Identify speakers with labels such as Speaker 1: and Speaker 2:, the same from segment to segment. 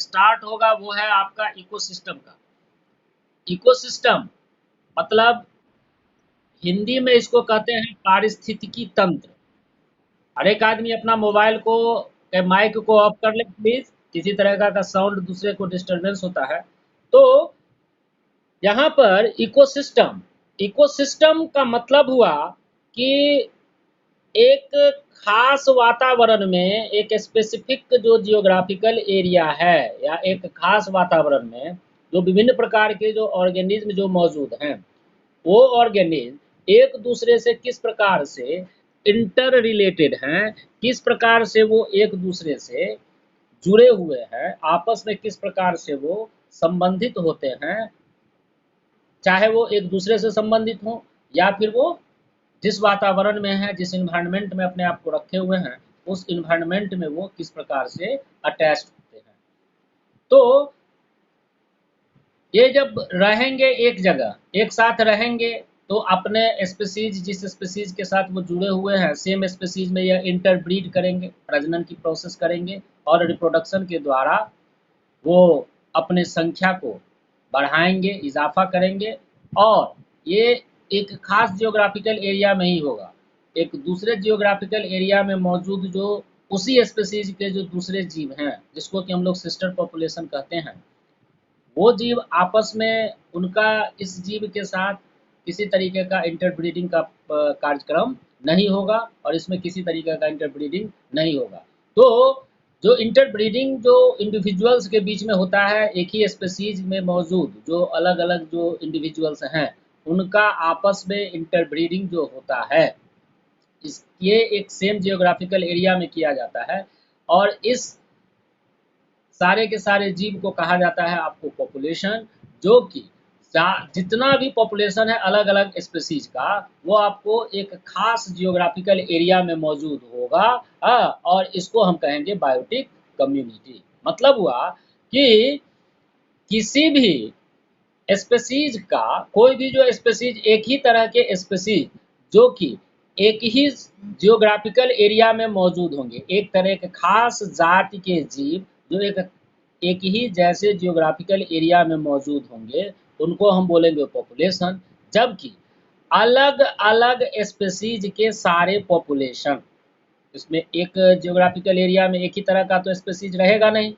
Speaker 1: Start होगा वो है आपका इकोसिस्टम का। इकोसिस्टम मतलब हिंदी में इसको कहते हैं पारिस्थितिकी तंत्र। हर एक आदमी अपना मोबाइल को के माइक को ऑफ कर ले प्लीज, किसी तरह का साउंड दूसरे को डिस्टरबेंस होता है। तो यहाँ पर इकोसिस्टम, इकोसिस्टम का मतलब हुआ कि एक खास वातावरण में एक स्पेसिफिक जो जियोग्राफिकल एरिया है या एक खास वातावरण में जो विभिन्न प्रकार के जो ऑर्गेनिज्म जो मौजूद हैं, वो ऑर्गेनिज्म एक दूसरे से किस प्रकार से इंटर रिलेटेड हैं, किस प्रकार से वो एक दूसरे से जुड़े हुए हैं, आपस में किस प्रकार से वो संबंधित होते हैं, चाहे वो एक दूसरे से संबंधित हो या फिर वो जिस वातावरण में है, जिस इन्वायरमेंट में अपने आप को रखे हुए हैं, उस इन्वायरमेंट में वो किस प्रकार से अटैच होते हैं। तो ये जब रहेंगे एक जगह, एक साथ रहेंगे, तो अपने स्पीसीज जिस स्पीसीज के साथ वो जुड़े हुए हैं, सेम स्पीसीज में ये इंटरब्रीड करेंगे, प्रजनन की प्रोसेस करेंगे और रिप्रोडक्शन के द्वारा वो अपने संख्या को बढ़ाएंगे, इजाफा करेंगे। और ये एक खास जियोग्राफिकल एरिया में ही होगा। एक दूसरे जियोग्राफिकल एरिया में मौजूद जो उसी स्पीसीज के जो दूसरे जीव हैं, जिसको कि हम लोग सिस्टर पॉपुलेशन कहते हैं, वो जीव आपस में उनका इस जीव के साथ किसी तरीके का इंटरब्रीडिंग का कार्यक्रम नहीं होगा और इसमें किसी तरीके का इंटरब्रीडिंग नहीं होगा। तो जो इंटरब्रीडिंग जो इंडिविजुअल्स के बीच में होता है, एक ही स्पीसीज में मौजूद जो अलग अलग जो इंडिविजुअल्स हैं, उनका आपस में इंटरब्रीडिंग जो होता है, ये एक सेम जियोग्राफिकल एरिया में किया जाता है। और इस सारे के सारे जीव को कहा जाता है आपको पॉपुलेशन, जो कि जितना भी पॉपुलेशन है अलग अलग स्पीसीज का, वो आपको एक खास जियोग्राफिकल एरिया में मौजूद होगा। और इसको हम कहेंगे बायोटिक कम्युनिटी। मतलब हुआ कि किसी भी स्पीसीज का, कोई भी जो स्पीसीज, एक ही तरह के स्पीसीज जो कि एक ही जियोग्राफिकल एरिया में मौजूद होंगे, एक तरह के खास जाति के जीव जो एक ही जैसे जियोग्राफिकल एरिया में मौजूद होंगे, उनको हम बोलेंगे पॉपुलेशन। जबकि अलग अलग स्पीसीज के सारे पॉपुलेशन, इसमें एक जियोग्राफिकल एरिया में एक ही तरह का तो स्पीसीज रहेगा नहीं,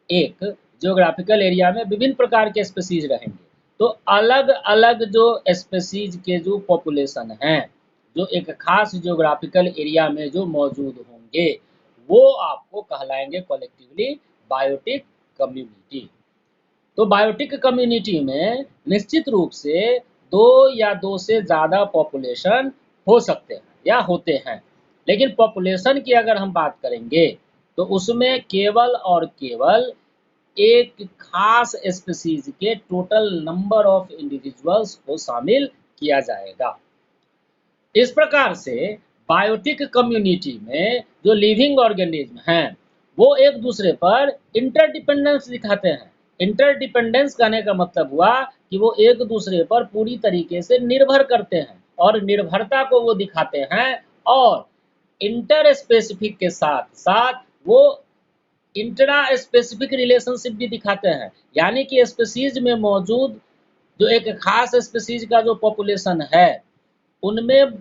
Speaker 1: एक जियोग्राफिकल एरिया में विभिन्न प्रकार के स्पीसीज रहेंगे। तो अलग अलग जो स्पीसीज के जो पॉपुलेशन हैं, जो एक खास जियोग्राफिकल एरिया में जो मौजूद होंगे, वो आपको कहलाएंगे कलेक्टिवली बायोटिक कम्युनिटी। तो बायोटिक कम्युनिटी में निश्चित रूप से दो या दो से ज़्यादा पॉपुलेशन हो सकते हैं या होते हैं। लेकिन पॉपुलेशन की अगर हम बात करेंगे तो उसमें केवल और केवल एक खास स्पीसीज के टोटल नंबर ऑफ इंडिविजुअल्स को शामिल किया जाएगा। इस प्रकार से बायोटिक कम्युनिटी में जो लिविंग ऑर्गेनिज्म हैं, वो एक दूसरे पर इंटरडिपेंडेंस दिखाते हैं। इंटरडिपेंडेंस कहने का मतलब हुआ कि वो एक दूसरे पर पूरी तरीके से निर्भर करते हैं और निर्भरता को वो दिखाते हैं। और इंटर स्पेसिफिक के साथ साथ वो इंट्रा स्पेसिफिक रिलेशनशिप भी दिखाते हैं। यानी कि स्पीसीज में मौजूद जो एक खास स्पीसीज का जो पॉपुलेशन है, उनमें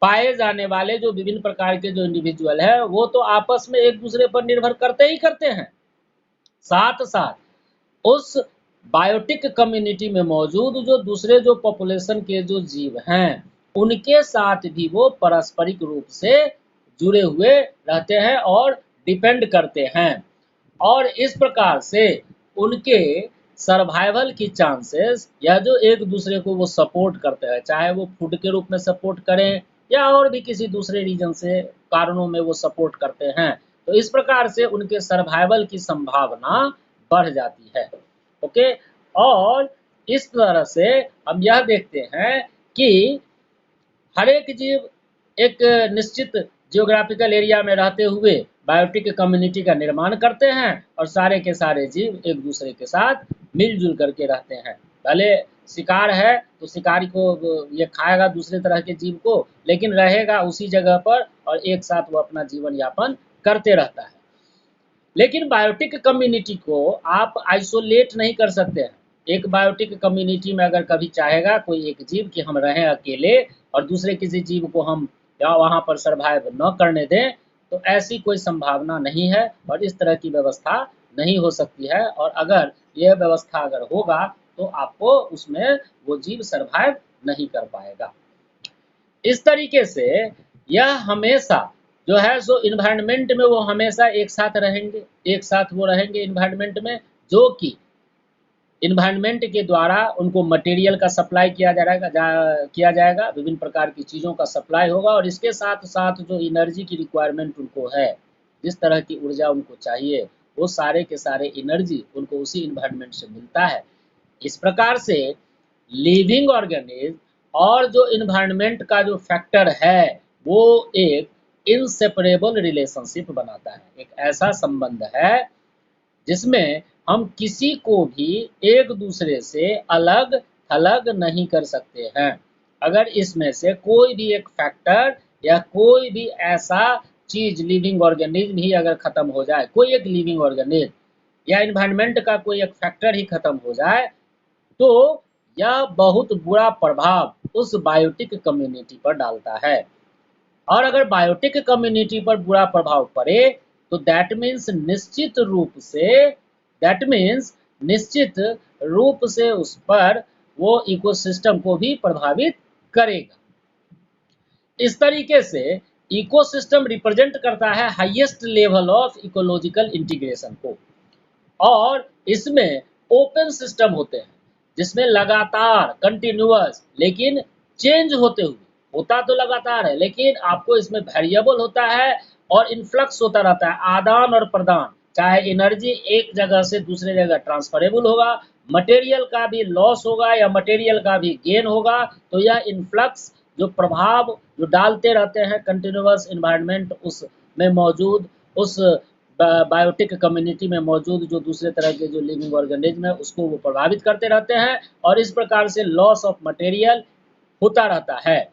Speaker 1: पाए जाने वाले जो विभिन्न प्रकार के जो इंडिविजुअल है, वो तो आपस में एक दूसरे पर निर्भर करते ही करते हैं। साथ साथ उस बायोटिक कम्युनिटी में मौजूद जो दूसरे जो पॉपुलेशन के जो जीव हैं, उनके साथ भी वो पारस्परिक रूप से जुड़े हुए रहते हैं और डिपेंड करते हैं। और इस प्रकार से उनके सर्वाइवल की चांसेस, या जो एक दूसरे को वो सपोर्ट करते हैं, चाहे वो फूड के रूप में सपोर्ट करें या और भी किसी दूसरे रीजन से कारणों में वो सपोर्ट करते हैं, तो इस प्रकार से उनके सर्वाइवल की संभावना बढ़ जाती है। ओके। और इस तरह से हम यह देखते हैं कि हर एक जीव एक निश्चित जियोग्राफिकल एरिया में रहते हुए बायोटिक कम्युनिटी का निर्माण करते हैं और सारे के सारे जीव एक दूसरे के साथ मिलजुल करके रहते हैं। भले शिकार है तो शिकारी को ये खाएगा दूसरे तरह के जीव को, लेकिन रहेगा उसी जगह पर और एक साथ वो अपना जीवन यापन करते रहता है। लेकिन बायोटिक कम्युनिटी को आप आइसोलेट नहीं कर सकते हैं। एक बायोटिक कम्युनिटी में अगर कभी चाहेगा कोई एक जीव कि हम रहें अकेले और दूसरे किसी जीव को हम या वहाँ पर सर्वाइव न करने दें, तो ऐसी कोई संभावना नहीं है और इस तरह की व्यवस्था नहीं हो सकती है। और अगर यह व्यवस्था अगर होगा तो आपको उसमें वो जीव सर्वाइव नहीं कर पाएगा। इस तरीके से यह हमेशा जो है सो इन्वायरमेंट में वो हमेशा एक साथ रहेंगे, एक साथ वो रहेंगे इन्वायरमेंट में, जो कि इन्वायरमेंट के द्वारा उनको मटेरियल का सप्लाई किया जाएगा, विभिन्न प्रकार की चीज़ों का सप्लाई होगा और इसके साथ साथ जो एनर्जी की रिक्वायरमेंट उनको है, जिस तरह की ऊर्जा उनको चाहिए, वो सारे के सारे एनर्जी उनको उसी इन्वायरमेंट से मिलता है। इस प्रकार से लिविंग ऑर्गेनिज्म और जो इन्वायरमेंट का जो फैक्टर है, वो एक इनसेपरेबल रिलेशनशिप बनाता है। एक ऐसा संबंध है जिसमें हम किसी को भी एक दूसरे से अलग थलग नहीं कर सकते हैं। अगर इसमें से कोई भी एक फैक्टर या कोई भी ऐसा चीज लिविंग ऑर्गेनिज्म ही अगर खत्म हो जाए, कोई एक लिविंग ऑर्गेनिज्म या इन्वायरमेंट का कोई एक फैक्टर ही खत्म हो जाए, तो यह बहुत बुरा प्रभाव उस बायोटिक कम्युनिटी पर डालता है। और अगर बायोटिक कम्युनिटी पर बुरा प्रभाव पड़े तो दैट मीन्स निश्चित रूप से उस पर वो इकोसिस्टम को भी प्रभावित करेगा। इस तरीके से इकोसिस्टम रिप्रेजेंट करता है highest level of ecological integration को। और इसमें ओपन सिस्टम होते हैं जिसमें लगातार कंटिन्यूअस लेकिन चेंज होते हुए, होता तो लगातार है लेकिन आपको इसमें वेरिएबल होता है और इन्फ्लक्स होता रहता है, आदान और प्रदान, चाहे एनर्जी एक जगह से दूसरे जगह ट्रांसफरेबल होगा, मटेरियल का भी लॉस होगा या मटेरियल का भी गेन होगा। तो यह इन्फ्लक्स जो प्रभाव जो डालते रहते हैं कंटिन्यूअस इन्वायरमेंट उस में मौजूद, उस बायोटिक कम्युनिटी में मौजूद जो दूसरे तरह के जो लिविंग ऑर्गेनिज्म है उसको वो प्रभावित करते रहते हैं और इस प्रकार से लॉस ऑफ मटेरियल होता रहता है।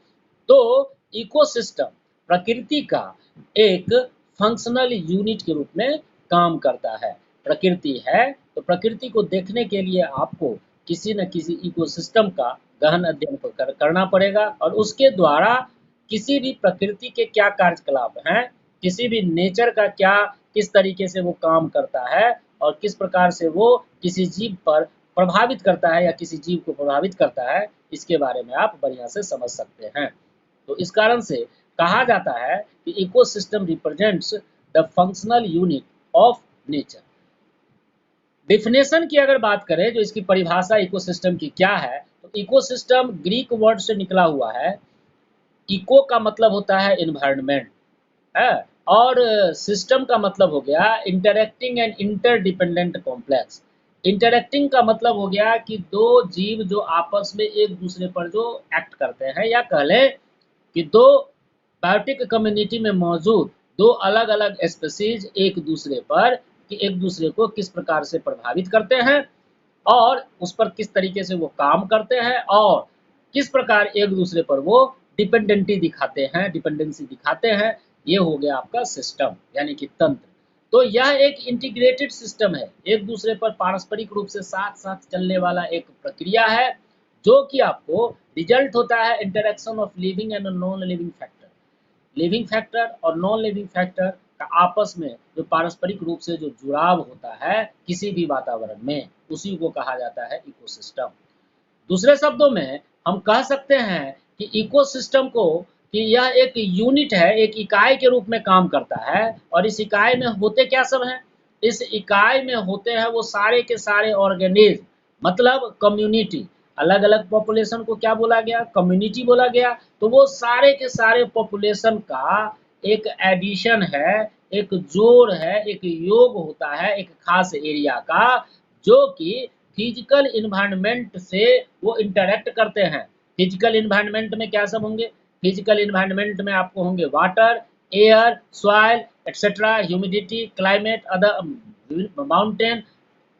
Speaker 1: तो इकोसिस्टम प्रकृति का एक फंक्शनल यूनिट के रूप में काम करता है। प्रकृति है तो प्रकृति को देखने के लिए आपको किसी न किसी इकोसिस्टम का गहन अध्ययन करना पड़ेगा और उसके द्वारा किसी भी प्रकृति के क्या कार्यकलाप हैं, किसी भी नेचर का क्या किस तरीके से वो काम करता है और किस प्रकार से वो किसी जीव पर प्रभावित करता है या किसी जीव को प्रभावित करता है, इसके बारे में आप बढ़िया से समझ सकते हैं। तो इस कारण से कहा जाता है कि ecosystem represents the functional unit of nature. Definition की अगर बात करें, जो इसकी परिभाषा इकोसिस्टम की क्या है, तो इकोसिस्टम ग्रीक वर्ड से निकला हुआ है। इको का मतलब होता है इन्वायरमेंट है और सिस्टम का मतलब हो गया interacting and interdependent complex. Interacting का मतलब हो गया कि दो जीव जो आपस में एक दूसरे पर जो एक्ट करते हैं, या कह लें कि दो बायोटिक कम्युनिटी में मौजूद दो अलग अलग स्पीसीज एक दूसरे पर कि एक दूसरे को किस प्रकार से प्रभावित करते हैं और उस पर किस तरीके से वो काम करते हैं और किस प्रकार एक दूसरे पर वो डिपेंडेंसी दिखाते हैं। ये हो गया आपका सिस्टम यानी कि तंत्र। तो यह एक इंटीग्रेटेड सिस्टम है, एक दूसरे पर पारस्परिक रूप से साथ साथ चलने वाला एक प्रक्रिया है, जो कि आपको रिजल्ट होता है interaction of living and non living factor. Living factor और नॉन लिविंग फैक्टर का आपस में जो पारस्परिक रूप से जो जुड़ाव होता है किसी भी वातावरण में, उसी को कहा जाता है इकोसिस्टम। दूसरे शब्दों में हम कह सकते हैं कि इकोसिस्टम को कि यह एक यूनिट है, एक इकाई के रूप में काम करता है। और इस इकाई में होते क्या सब हैं? इस इकाई में होते हैं वो सारे के सारे ऑर्गेनिज्म, मतलब कम्युनिटी। अलग अलग पॉपुलेशन को क्या बोला गया? कम्युनिटी बोला गया। तो वो सारे के सारे पॉपुलेशन का एक एडिशन है, एक जोड़ है, एक योग होता है एक खास एरिया का, जो कि फिजिकल इन्वायरमेंट से वो इंटरेक्ट करते हैं। फिजिकल इन्वायरमेंट में क्या सब होंगे? फिजिकल इन्वायरमेंट में आपको होंगे water, air, soil etcetera, humidity, climate, other mountain,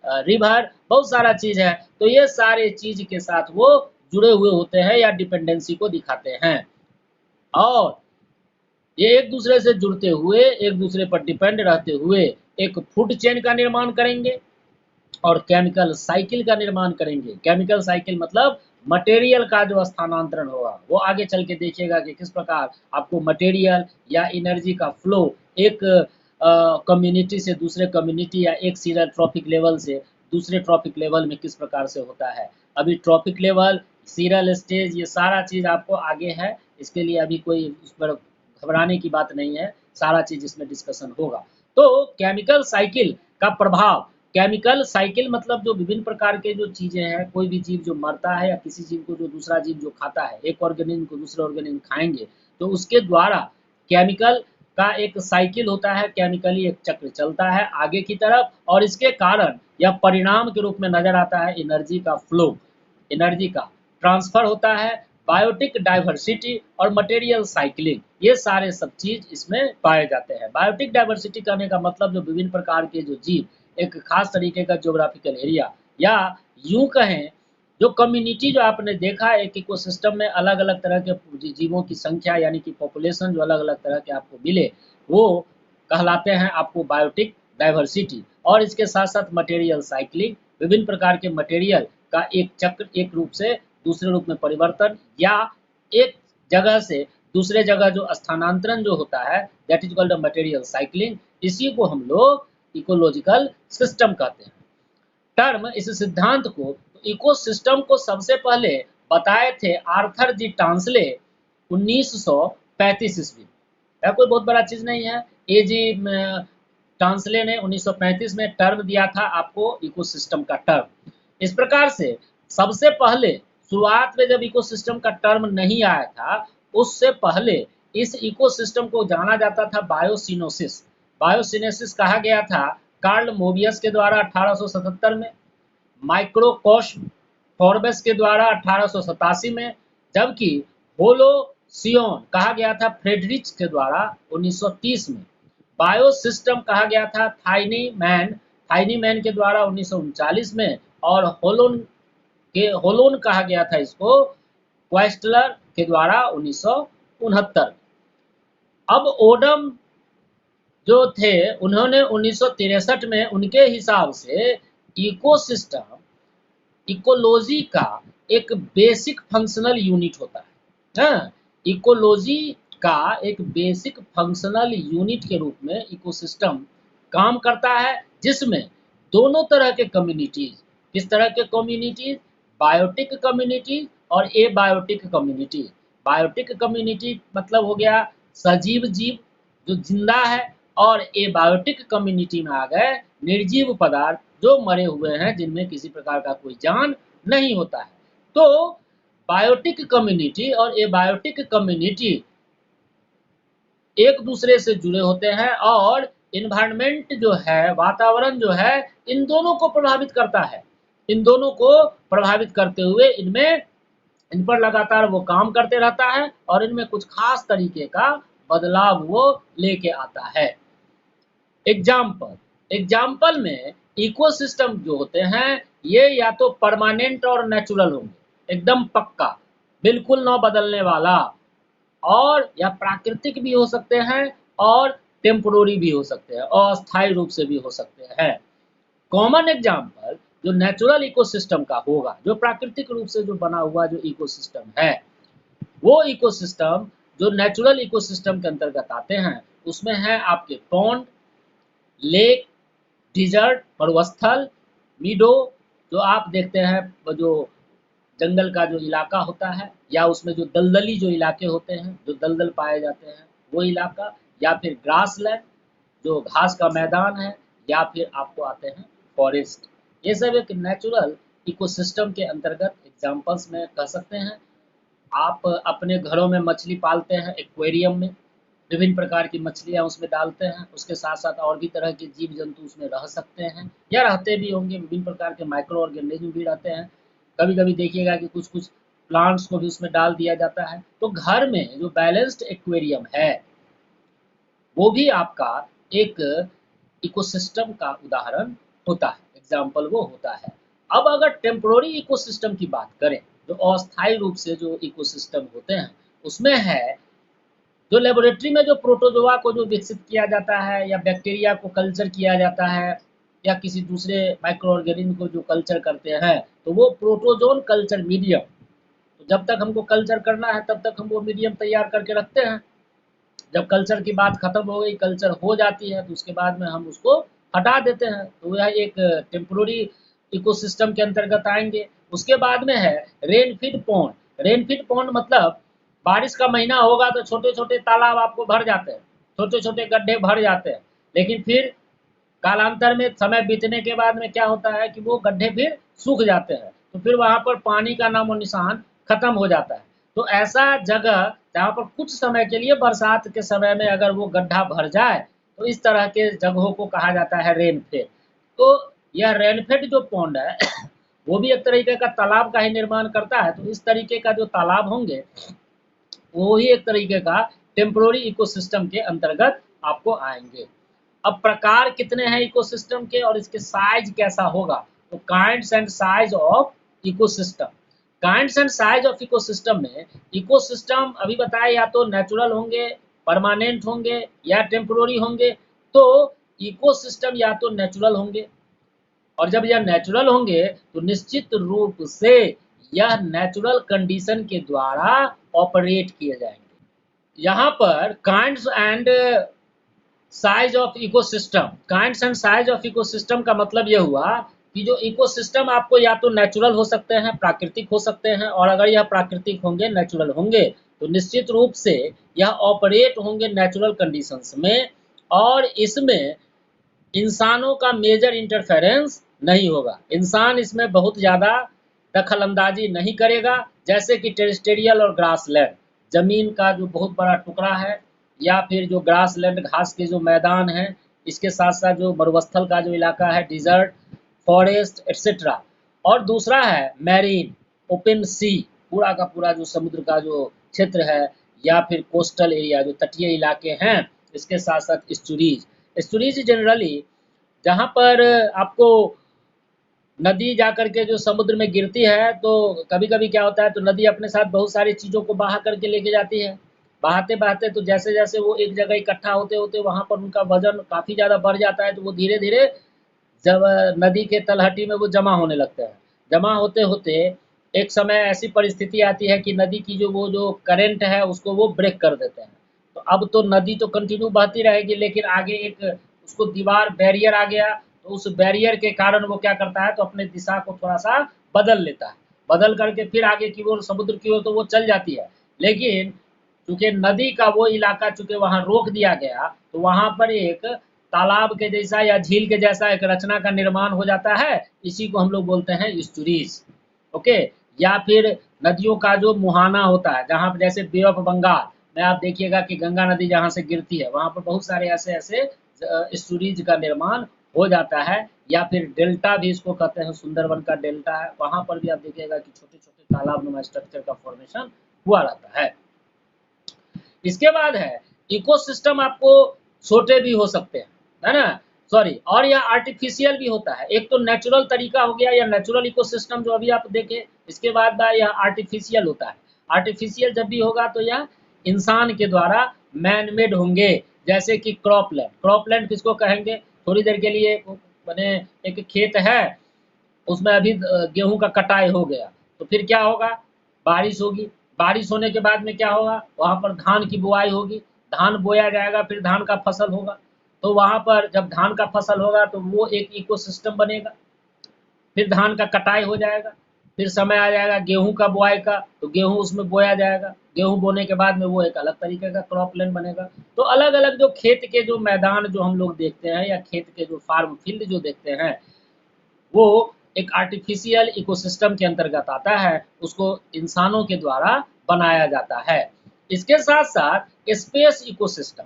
Speaker 1: river, बहुत सारा चीज है। तो ये सारे चीज के साथ वो जुड़े हुए होते हैं या डिपेंडेंसी को दिखाते हैं और ये एक दूसरे से जुड़ते हुए, एक दूसरे पर डिपेंड रहते हुए एक फूड चेन का निर्माण करेंगे और केमिकल साइकिल का निर्माण करेंगे। केमिकल साइकिल मतलब मटेरियल का जो स्थानांतरण होगा, वो आगे चल के देखिएगा कि किस प्रकार आपको मटेरियल या एनर्जी का फ्लो एक कम्युनिटी से दूसरे कम्युनिटी या एक सीरियल ट्रॉपिक लेवल से दूसरे ट्रॉपिक लेवल में किस प्रकार से होता है। अभी ट्रॉपिक लेवल, सीरियल स्टेज, ये सारा चीज़ आपको आगे है, इसके लिए अभी कोई उस पर घबराने की बात नहीं है, सारा चीज़ इसमें डिस्कशन होगा। तो केमिकल साइकिल का प्रभाव, केमिकल साइकिल मतलब जो विभिन्न प्रकार के जो चीज़ें हैं, कोई भी जीव जो मरता है या किसी जीव को जो दूसरा जीव जो खाता है, एक ऑर्गेनिज्म को दूसरे ऑर्गेनिज्म खाएंगे, तो उसके द्वारा केमिकल का एक साइकिल होता है, केमिकली एक चक्र चलता है आगे की तरफ, और इसके कारण या परिणाम के रूप में नजर आता है एनर्जी का फ्लो, एनर्जी का ट्रांसफर होता है, बायोटिक डाइवर्सिटी और मटेरियल साइकिलिंग, ये सारे सब चीज इसमें पाए जाते हैं। बायोटिक डाइवर्सिटी करने का मतलब जो विभिन्न प्रकार के जो जीव एक खास तरीके का ज्योग्राफिकल एरिया, या यूं कहें जो कम्युनिटी जो आपने देखा एक इकोसिस्टम में अलग अलग तरह के जीवों की संख्या यानी कि पॉपुलेशन जो अलग अलग तरह के आपको मिले, वो कहलाते हैं आपको बायोटिक डाइवर्सिटी। और इसके साथ साथ मटेरियल साइकिलिंग, विभिन्न प्रकार के मटेरियल का एक चक्र, एक रूप से दूसरे रूप में परिवर्तन, या एक जगह से दूसरे जगह जो स्थानांतरण जो होता है, that is called material cycling. इसी को हम लोग इकोलॉजिकल सिस्टम कहते हैं। टर्म, इस सिद्धांत को, इकोसिस्टम को सबसे पहले बताए थे आर्थर जी टांसले 1935 ईस्वी। यह कोई बहुत बड़ा चीज नहीं है। ए जी टांसले ने 1935 में टर्म दिया था आपको इकोसिस्टम का टर्म। इस प्रकार से सबसे पहले शुरुआत में जब इकोसिस्टम का टर्म नहीं आया था, उससे पहले इस इकोसिस्टम को जाना जाता था बायोसिनोसिस। बायोसिनेसिस कहा गया था कार्ल मोबियस के द्वारा 1877 में, माइक्रोकॉस्म फॉर्बस के द्वारा 1887 में, जबकि होलोसियन कहा गया था फ्रेडरिच के द्वारा 1930 में। बायोसिस्टम कहा गया था थाइनीमैन के द्वारा 1939 में, और होलोन कहा गया था इसको क्वाइस्टलर के द्वारा 1969। अब ओडम जो थे उन्होंने 1963 में उनके हिसाब से इकोसिस्टम, इकोलॉजी का एक बेसिक फंक्शनल यूनिट होता है। इकोलॉजी का एक बेसिक फंक्शनल यूनिट के रूप में इकोसिस्टम काम करता है, जिसमें दोनों तरह के कम्युनिटीज, किस तरह के कम्युनिटीज, बायोटिक कम्युनिटीज और एबायोटिक कम्युनिटीज। बायोटिक कम्युनिटी मतलब हो गया सजीव जीव जो जिंदा है, और एबायोटिक कम्युनिटी में आ गए निर्जीव पदार्थ जो मरे हुए हैं, जिनमें किसी प्रकार का कोई जान नहीं होता है। तो बायोटिक कम्युनिटी और एबायोटिक कम्युनिटी एक दूसरे से जुड़े होते हैं, और इन्वायरमेंट जो है, वातावरण जो है, इन दोनों को प्रभावित करता है। इन दोनों को प्रभावित करते हुए इन पर लगातार वो काम करते रहता है, और इनमें कुछ खास तरीके का बदलाव वो लेके आता है। एग्जाम्पल में इकोसिस्टम जो होते हैं, ये या तो परमानेंट और नेचुरल होंगे, एकदम पक्का, बिल्कुल न बदलने वाला, और या प्राकृतिक भी हो सकते हैं और टेम्पोररी भी हो सकते हैं, अस्थायी रूप से भी हो सकते हैं। कॉमन एग्जाम्पल जो नेचुरल इकोसिस्टम का होगा, जो प्राकृतिक रूप से जो बना हुआ जो इकोसिस्टम है, वो इकोसिस्टम जो नेचुरल इकोसिस्टम के अंतर्गत आते हैं, उसमें है आपके पॉन्ड, लेक, डिजर्ट, पर्वतस्थल, मीडो, जो आप देखते हैं जो जंगल का जो इलाका होता है, या उसमें जो दलदली जो इलाके होते हैं, जो दलदल पाए जाते हैं, वो इलाका, या फिर ग्रासलैंड जो घास का मैदान है, या फिर आपको आते हैं फॉरेस्ट। ये सब एक नेचुरल इकोसिस्टम के अंतर्गत एग्जाम्पल्स में कह सकते हैं। आप अपने घरों में मछली पालते हैं एक्वेरियम में, विभिन्न प्रकार की मछलियाँ उसमें डालते हैं, उसके साथ साथ और भी तरह के जीव जंतु उसमें रह सकते हैं या रहते भी होंगे, विभिन्न प्रकार के माइक्रो ऑर्गेनिज्म भी रहते हैं। कभी कभी देखिएगा कि कुछ कुछ प्लांट्स को भी उसमें डाल दिया जाता है। तो घर में जो बैलेंस्ड एक्वेरियम है, वो भी आपका एक इकोसिस्टम का उदाहरण होता है, एग्जाम्पल वो होता है। अब अगर टेम्पोररी इकोसिस्टम की बात करें, जो अस्थायी रूप से जो इकोसिस्टम होते हैं, उसमें है जो लेबोरेटरी में जो प्रोटोजोआ को जो विकसित किया जाता है या बैक्टीरिया को कल्चर किया जाता है या किसी दूसरे माइक्रो ऑर्गेनिज्म को जो कल्चर करते हैं, तो वो प्रोटोजोन कल्चर मीडियम। तो जब तक हमको कल्चर करना है तब तक हम वो मीडियम तैयार करके रखते हैं। जब कल्चर की बात खत्म हो गई, कल्चर हो जाती है, तो उसके बाद में हम उसको हटा देते हैं। तो यह एक टेम्पोररी इकोसिस्टम के अंतर्गत आएंगे। उसके बाद में है रेनफीड पॉन्ड। रेनफीड पॉन्ड मतलब बारिश का महीना होगा तो छोटे छोटे तालाब आपको भर जाते हैं, छोटे छोटे गड्ढे भर जाते हैं, लेकिन फिर कालांतर में समय बीतने के बाद में क्या होता है कि वो गड्ढे फिर सूख जाते हैं, तो फिर वहाँ पर पानी का नामो निशान खत्म हो जाता है। तो ऐसा जगह जहाँ पर कुछ समय के लिए बरसात के समय में अगर वो गड्ढा भर जाए, तो इस तरह के जगहों को कहा जाता है रेनफेड। तो यह रेनफेड जो पॉन्ड है वो भी एक तरीके का तालाब का ही निर्माण करता है। तो इस तरीके का जो तालाब होंगे वो ही एक तरीके का टेम्पोररी इकोसिस्टम के अंतर्गत आपको आएंगे। अब प्रकार कितने हैं इकोसिस्टम के और इसके साइज कैसा होगा, तो kinds and size of ecosystem. Kinds and size of ecosystem में इकोसिस्टम अभी बताया या तो नेचुरल होंगे, परमानेंट होंगे या टेम्पोररी होंगे। तो इकोसिस्टम या तो नेचुरल होंगे, और जब यह नेचुरल होंगे तो निश्चित रूप से यह नेचुरल कंडीशन के द्वारा ऑपरेट किए जाएंगे। यहाँ पर kinds and size of ecosystem, kinds and size of ecosystem का मतलब यह हुआ कि जो इकोसिस्टम आपको या तो नेचुरल हो सकते हैं, प्राकृतिक हो सकते हैं, और अगर यह प्राकृतिक होंगे, नेचुरल होंगे, तो निश्चित रूप से यह ऑपरेट होंगे नेचुरल कंडीशंस में, और इसमें इंसानों का मेजर इंटरफेरेंस नहीं होगा। इंसान इसमें बहुत ज़्यादा दखल अंदाजी नहीं करेगा, जैसे कि टेरेस्टेरियल और ग्रासलैंड, ज़मीन का जो बहुत बड़ा टुकड़ा है, या फिर जो ग्रासलैंड घास के जो मैदान हैं, इसके साथ साथ जो मरुस्थल का जो इलाका है, डिजर्ट, फॉरेस्ट एक्सेट्रा। और दूसरा है मैरीन, ओपन सी, पूरा का पूरा जो समुद्र का जो क्षेत्र है, या फिर कोस्टल एरिया जो तटीय इलाके हैं, इसके साथ साथ स्टोरीज। स्टोरीज जनरली जहाँ पर आपको नदी जा करके जो समुद्र में गिरती है, तो कभी कभी क्या होता है, तो नदी अपने साथ बहुत सारी चीज़ों को बहा करके लेके जाती है। बहाते बहाते तो जैसे जैसे वो एक जगह इकट्ठा होते होते वहाँ पर उनका वजन काफ़ी ज़्यादा बढ़ जाता है, तो वो धीरे धीरे जब नदी के तलहटी में वो जमा होने लगते हैं। जमा होते होते एक समय ऐसी परिस्थिति आती है कि नदी की जो वो जो करंट है उसको वो ब्रेक कर देते हैं। तो अब तो नदी तो कंटिन्यू बहती रहेगी, लेकिन आगे एक उसको दीवार बैरियर आ गया, तो उस बैरियर के कारण वो क्या करता है, तो अपने दिशा को थोड़ा सा बदल लेता है। बदल करके फिर आगे की ओर समुद्र की ओर तो वो चल जाती है, लेकिन चूंकि नदी का वो इलाका चूंकि वहाँ रोक दिया गया, तो वहाँ पर एक तालाब के जैसा या झील के जैसा एक रचना का निर्माण हो जाता है। इसी को हम लोग बोलते हैं स्टोरीज। ओके। या फिर नदियों का जो मुहाना होता है, जहाँ पर जैसे बे ऑफ बंगाल में आप देखिएगा कि गंगा नदी जहाँ से गिरती है, वहाँ पर बहुत सारे ऐसे ऐसे स्टोरीज का निर्माण हो जाता है। या फिर डेल्टा भी इसको कहते हैं, सुंदरबन का डेल्टा है, वहाँ पर भी आप देखिएगा कि छोटे छोटे तालाब नुमा स्ट्रक्चर का फॉर्मेशन हुआ रहता है। इसके बाद है इकोसिस्टम आपको छोटे भी हो सकते हैं, है ना, सॉरी, और यह आर्टिफिशियल भी होता है। एक तो नेचुरल तरीका हो गया या नेचुरल इकोसिस्टम जो अभी आप देखें, इसके बाद यह आर्टिफिशियल होता है। आर्टिफिशियल जब भी होगा तो यह इंसान के द्वारा मैन मेड होंगे, जैसे कि क्रॉपलैंड। क्रॉपलैंड किसको कहेंगे, थोड़ी देर के लिए मैंने एक खेत है, उसमें अभी गेहूं का कटाई हो गया, तो फिर क्या होगा, बारिश होगी। बारिश होने के बाद में क्या होगा, वहाँ पर धान की बुआई होगी, धान बोया जाएगा, फिर धान का फसल होगा। तो वहाँ पर जब धान का फसल होगा तो वो एक इकोसिस्टम बनेगा। फिर धान का कटाई हो जाएगा, फिर समय आ जाएगा गेहूं का बुआई का, तो गेहूं उसमें बोया जाएगा। गेहूं बोने के बाद में वो एक अलग तरीके का क्रॉप लैंड बनेगा। तो अलग अलग जो खेत के जो मैदान जो हम लोग देखते हैं, या खेत के जो फार्म फील्ड जो देखते हैं, वो एक आर्टिफिशियल इकोसिस्टम के अंतर्गत आता है, उसको इंसानों के द्वारा बनाया जाता है। इसके साथ साथ स्पेस इकोसिस्टम,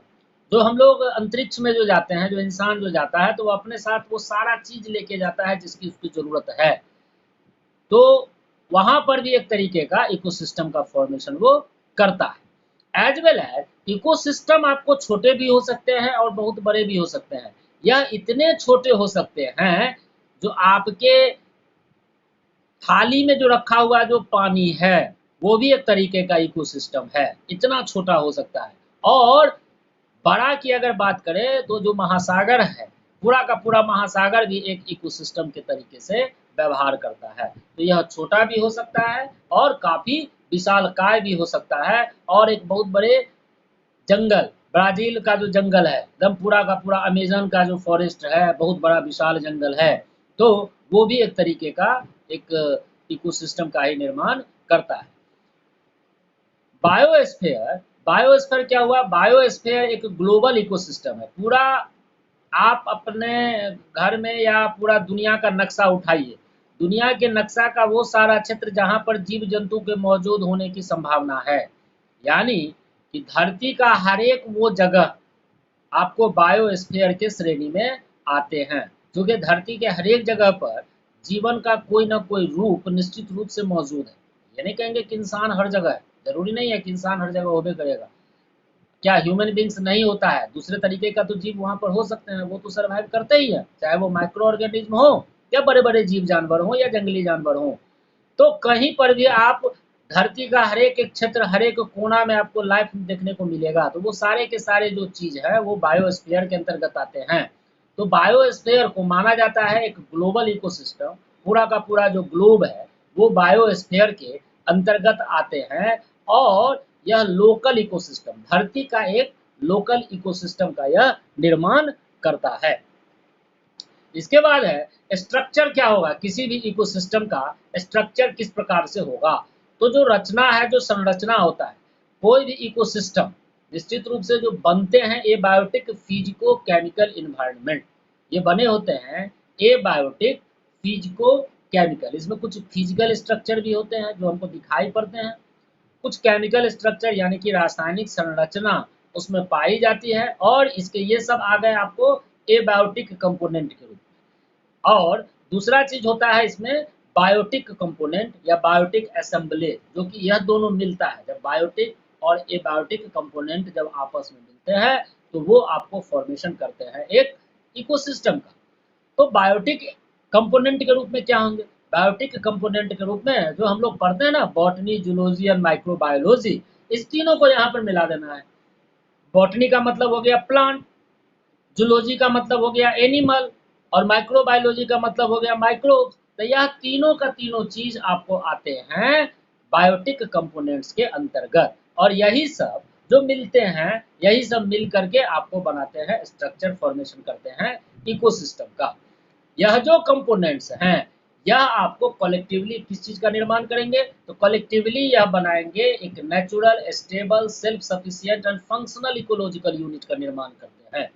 Speaker 1: जो हम लोग अंतरिक्ष में जो जाते हैं, जो इंसान जो जाता है, तो वो अपने साथ वो सारा चीज लेके जाता है जिसकी उसकी जरूरत है। तो वहां पर भी एक तरीके का इकोसिस्टम का फॉर्मेशन वो करता है। एज वेल एज इकोसिस्टम आपको छोटे भी हो सकते हैं और बहुत बड़े भी हो सकते हैं। यह इतने छोटे हो सकते हैं, जो आपके थाली में जो रखा हुआ जो पानी है, वो भी एक तरीके का इकोसिस्टम है, इतना छोटा हो सकता है। और बड़ा की अगर बात करें तो जो महासागर है, पूरा का पूरा महासागर भी एक इकोसिस्टम के तरीके से व्यवहार करता है। तो यह छोटा भी हो सकता है और काफ़ी विशालकाय भी हो सकता है। और एक बहुत बड़े जंगल, ब्राज़ील का जो जंगल है, एकदम पूरा का पूरा अमेज़न का जो फ़ॉरेस्ट है, बहुत बड़ा विशाल जंगल है, तो वो भी एक तरीके का एक इकोसिस्टम का ही निर्माण करता है। बायोस्फीयर, बायोस्फीयर क्या हुआ? बायोस्फीयर एक ग्लोबल इकोसिस्टम है। पूरा आप अपने घर में या पूरा दुनिया का नक्शा उठाइए, दुनिया के नक्शा का वो सारा क्षेत्र जहाँ पर जीव जंतु के मौजूद होने की संभावना है, यानी कि धरती का हर एक वो जगह आपको बायोस्फीयर के श्रेणी में आते हैं, क्योंकि धरती के हर एक जगह पर जीवन का कोई ना कोई रूप निश्चित रूप से मौजूद है। ये नहीं कहेंगे कि इंसान हर जगह है, जरूरी नहीं है कि इंसान हर जगह होबे करेगा। क्या ह्यूमन बींग्स नहीं होता है? दूसरे तरीके का तो जीव वहाँ पर हो सकते हैं, वो तो सर्वाइव करते ही है, चाहे वो माइक्रो ऑर्गेनिज्म हो या बड़े बड़े जीव जानवर हो या जंगली जानवर हो। तो कहीं पर भी आप धरती का हर एक क्षेत्र, हर एक कोना में आपको लाइफ देखने को मिलेगा, तो वो सारे के सारे जो चीज है वो बायोस्फीयर के अंतर्गत आते हैं। तो बायोस्फीयर को माना जाता है एक ग्लोबल इकोसिस्टम, पूरा का पूरा जो ग्लोब है वो बायोस्फीयर के अंतर्गत आते हैं। और यह लोकल इकोसिस्टम, धरती का एक लोकल इकोसिस्टम का यह निर्माण करता है। इसके बाद है स्ट्रक्चर। क्या होगा किसी भी इकोसिस्टम का? स्ट्रक्चर किस प्रकार से होगा? तो जो रचना है, जो संरचना होता है, कोई भी इकोसिस्टम निश्चित रूप से जो बनते हैं एबायोटिक फिजिको केमिकल इन्वायरमेंट, ये बने होते हैं एबायोटिक फिजिको केमिकल। इसमें कुछ फिजिकल स्ट्रक्चर भी होते हैं जो हमको दिखाई पड़ते हैं, कुछ केमिकल स्ट्रक्चर यानी कि रासायनिक संरचना उसमें पाई जाती है, और इसके ये सब आ गए आपको एबायोटिक कंपोनेंट के रूप में। और दूसरा चीज होता है इसमें बायोटिक कंपोनेंट या बायोटिक असेंबलेज, जो कि यह दोनों मिलता है। जब बायोटिक और एबायोटिक कंपोनेंट जब आपस में मिलते हैं तो वो आपको फॉर्मेशन करते हैं एक इकोसिस्टम का। तो बायोटिक कंपोनेंट के रूप में क्या होंगे? बायोटिक कंपोनेंट के रूप में जो हम लोग पढ़ते हैं ना, बॉटनी, जूलॉजी और माइक्रोबायोलॉजी, इस तीनों को यहाँ पर मिला देना है। बॉटनी का मतलब हो गया प्लांट, जूलॉजी का मतलब हो गया एनिमल, और माइक्रोबायोलॉजी का मतलब हो गया माइक्रोब्स। तो यह तीनों का तीनों चीज आपको आते हैं बायोटिक कंपोनेंट्स के अंतर्गत, और यही सब जो मिलते हैं, यही सब मिल करके आपको बनाते हैं, स्ट्रक्चर फॉर्मेशन करते हैं इकोसिस्टम का। यह जो कंपोनेंट्स हैं यह आपको कलेक्टिवली किस चीज का निर्माण करेंगे? तो कलेक्टिवली यह बनाएंगे एक natural, stable, self sufficient and functional ecological unit का निर्माण करते हैं।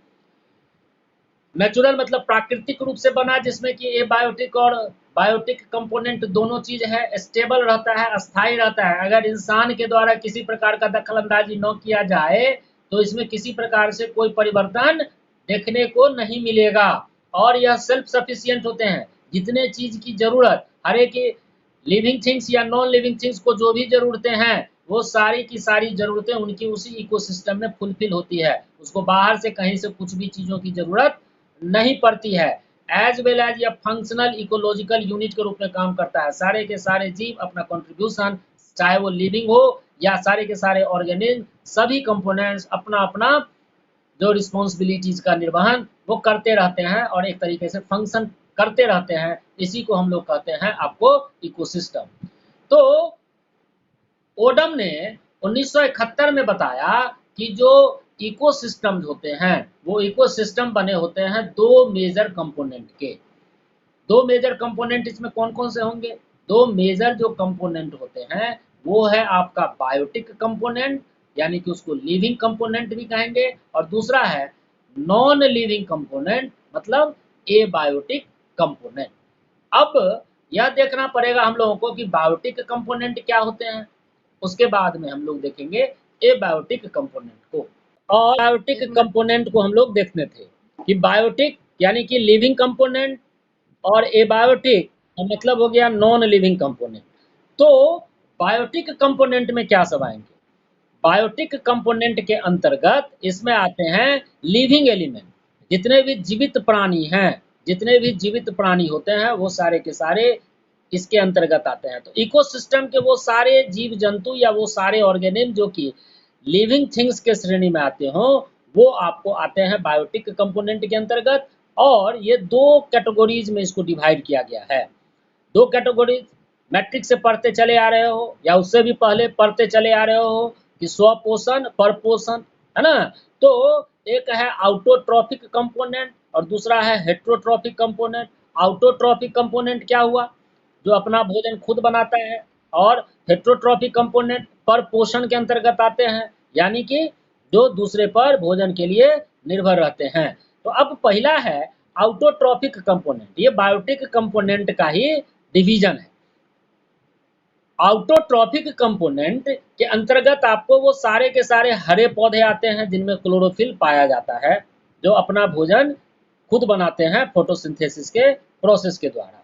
Speaker 1: नेचुरल मतलब प्राकृतिक रूप से बना, जिसमें कि एबायोटिक और बायोटिक कंपोनेंट दोनों चीज है, स्टेबल रहता है, अस्थाई रहता है। अगर इंसान के द्वारा किसी प्रकार का दखल अंदाजी न किया जाए तो इसमें किसी प्रकार से कोई परिवर्तन देखने को नहीं मिलेगा। और यह सेल्फ सफिशिएंट होते हैं, जितने चीज की जरूरत हर एक लिविंग थिंग्स या नॉन लिविंग थिंग्स को जो भी जरूरतें हैं वो सारी की सारी जरूरतें उनकी उसी इकोसिस्टम में फुलफिल होती है, उसको बाहर से कहीं से कुछ भी चीजों की जरूरत नहीं पड़ती है। एज वेल एज या फंक्शनल इकोलॉजिकल यूनिट के रूप में काम करता है। सारे के सारे जीव अपना कंट्रीब्यूशन, चाहे वो लिविंग हो या सारे के सारे ऑर्गेनिज्म, सभी कंपोनेंट्स अपना अपना जो रिस्पॉन्सिबिलिटीज का निर्वहन वो करते रहते हैं और एक तरीके से फंक्शन करते रहते हैं। इसी को हम लोग कहते हैं आपको इकोसिस्टम। तो ओडम ने 1971 में बताया कि जो इकोसिस्टम्स होते हैं वो इकोसिस्टम बने होते हैं दो मेजर कंपोनेंट के। दो मेजर कंपोनेंट इसमें कौन कौन से होंगे? दो मेजर जो कंपोनेंट होते हैं वो है आपका बायोटिक कंपोनेंट, यानी कि उसको लिविंग कंपोनेंट भी कहेंगे, और दूसरा है नॉन लिविंग कंपोनेंट, मतलब एबायोटिक कंपोनेंट। अब यह देखना पड़ेगा हम लोगों को कि बायोटिक कंपोनेंट क्या होते हैं, उसके बाद में हम लोग देखेंगे एबायोटिक कंपोनेंट को। और बायोटिक कंपोनेंट को हम लोग देखने थे कि बायोटिक यानी कि लिविंग कंपोनेंट, और एबायोटिक का मतलब हो गया नॉन लिविंग कंपोनेंट। तो बायोटिक कंपोनेंट में क्या सब आएंगे? बायोटिक कंपोनेंट के अंतर्गत इसमें आते हैं लिविंग एलिमेंट, जितने भी जीवित प्राणी हैं, जितने भी जीवित प्राणी होते हैं वो सारे के सारे इसके अंतर्गत आते हैं। तो इकोसिस्टम के वो सारे जीव जंतु या वो सारे ऑर्गेनिज्म जो कि लिविंग थिंग्स के श्रेणी में आते हो वो आपको आते हैं बायोटिक कंपोनेंट के अंतर्गत। और ये दो कैटेगरीज में इसको डिवाइड किया गया है। दो कैटेगरीज मैट्रिक से पढ़ते चले आ रहे हो या उससे भी पहले पढ़ते चले आ रहे हो कि स्वपोषण परपोषण, है ना। तो एक है आउटोट्रॉफिक कंपोनेंट और दूसरा है हेट्रोट्रॉफिक कंपोनेंट। आउटोट्रॉफिक कंपोनेंट क्या हुआ, जो अपना भोजन खुद बनाता है, और हेट्रोट्रॉफिक कंपोनेंट पर पोषण के अंतर्गत आते हैं, यानी कि जो दूसरे पर भोजन के लिए निर्भर रहते हैं। तो अब पहला है आउटोट्रॉफिक कंपोनेंट, ये बायोटिक कंपोनेंट का ही डिवीजन है। आउटोट्रॉफिक कंपोनेंट के अंतर्गत आपको वो सारे के सारे हरे पौधे आते हैं जिनमें क्लोरोफिल पाया जाता है, जो अपना भोजन खुद बनाते हैं फोटोसिंथेसिस के प्रोसेस के द्वारा।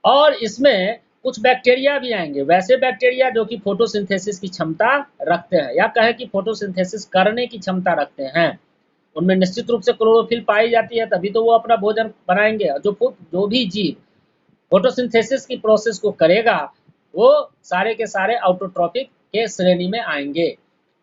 Speaker 1: और इसमें कुछ बैक्टीरिया भी आएंगे, वैसे बैक्टीरिया जो कि फोटोसिंथेसिस की क्षमता रखते हैं, या कहे कि फोटोसिंथेसिस करने की क्षमता रखते हैं। उनमें निश्चित रूप से क्लोरोफिल पाई जाती है, तभी तो वो अपना भोजन बनाएंगे। जो भी जीव फोटोसिंथेसिस की प्रोसेस को करेगा वो सारे के सारे आउटोट्रॉफिक के श्रेणी में आएंगे।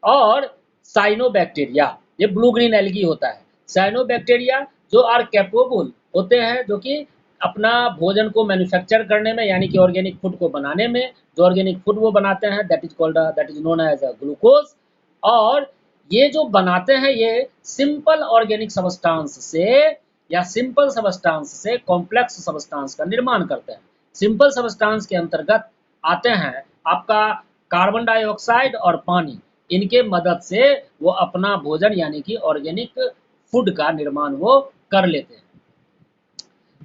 Speaker 1: और साइनोबैक्टीरिया, ये ब्लू ग्रीन एल्गी होता है। साइनोबैक्टीरिया जो आर कैपेबल होते हैं, जो कि अपना भोजन को मैन्युफैक्चर करने में, यानी कि ऑर्गेनिक फूड को बनाने में, जो ऑर्गेनिक फूड वो बनाते हैं that is known as glucose. और ये जो बनाते हैं ये सिंपल ऑर्गेनिक सबस्टांस से या सिंपल सबस्टांस से कॉम्प्लेक्स सबस्टांस का निर्माण करते हैं। सिंपल सबस्टांस के अंतर्गत आते हैं आपका कार्बन डाइऑक्साइड और पानी, इनके मदद से वो अपना भोजन यानी कि ऑर्गेनिक फूड का निर्माण वो कर लेते हैं।